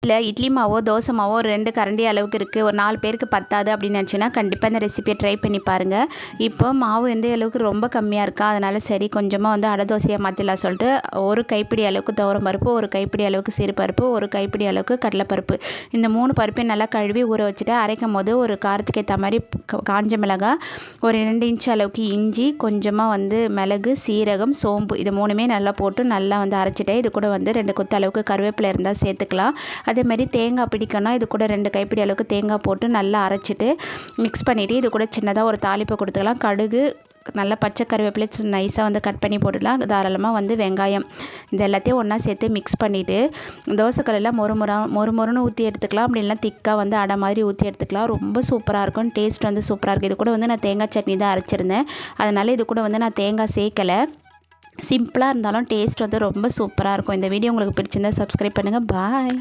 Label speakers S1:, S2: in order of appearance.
S1: இல்லை இட்லி மாவோ தோசை மாவோ 2 கரண்டி அளவுக்கு இருக்குது, ஒரு 4 பேருக்கு பத்தாது அப்படின்னு நினச்சின்னா கண்டிப்பாக இந்த ரெசிபியை ட்ரை பண்ணி பாருங்கள். இப்போ மாவு எந்த அளவுக்கு ரொம்ப கம்மியாக இருக்கா, அதனால் சரி கொஞ்சமாக வந்து அடை தோசையாக மாற்றிடலாம் சொல்லிட்டு ஒரு கைப்பிடி அளவுக்கு துவரம் பருப்பு, ஒரு கைப்பிடி அளவுக்கு சிறுபருப்பு, ஒரு கைப்பிடி அளவுக்கு கடலைப்பருப்பு, இந்த 3 பருப்பையும் நல்லா கழுவி ஊற வச்சுட்டு அரைக்கும் போது ஒரு காரத்துக்கு ஏற்ற மாதிரி காஞ்ச மிளகாய், ஒரு 2 இன்ச் அளவுக்கு இஞ்சி, கொஞ்சமாக வந்து மிளகு, சீரகம், சோம்பு, இது 3மே நல்லா போட்டு நல்லா வந்து அரைச்சிட்டு இது கூட வந்து 2 கொத்து அளவுக்கு கருவேப்பிலை இருந்தால் சேர்த்துக்கலாம். அதேமாதிரி தேங்காய் பிடிக்கணும், இது கூட 2 கைப்பிடி அளவுக்கு தேங்காய் போட்டு நல்லா அரைச்சிட்டு மிக்ஸ் பண்ணிவிட்டு இது கூட சின்னதாக ஒரு தாளிப்பை கொடுத்துக்கலாம். கடுகு, நல்லா பச்சை கருவேப்பிலை நைஸாக வந்து கட் பண்ணி போட்டுடலாம். தாராளமாக வந்து வெங்காயம், இது எல்லாத்தையும் ஒன்றா சேர்த்து மிக்ஸ் பண்ணிவிட்டு தோசைக்கல்லில் மொறுன்னு ஊற்றி எடுத்துக்கலாம். அப்படி இல்லைனா திக்காக வந்து அடை மாதிரி ஊற்றி எடுத்துக்கலாம். ரொம்ப சூப்பராக இருக்கும், டேஸ்ட் வந்து சூப்பராக இருக்குது. இது கூட வந்து நான் தேங்காய் சட்னி தான் அரைச்சிருந்தேன், அதனால் இது கூட வந்து நான் தேங்காய் சேர்க்கலை. சிம்பிளாக இருந்தாலும் டேஸ்ட் வந்து ரொம்ப சூப்பராக இருக்கும். இந்த வீடியோ உங்களுக்கு பிடிச்சிருந்தா சப்ஸ்கிரைப் பண்ணுங்கள். பாய்.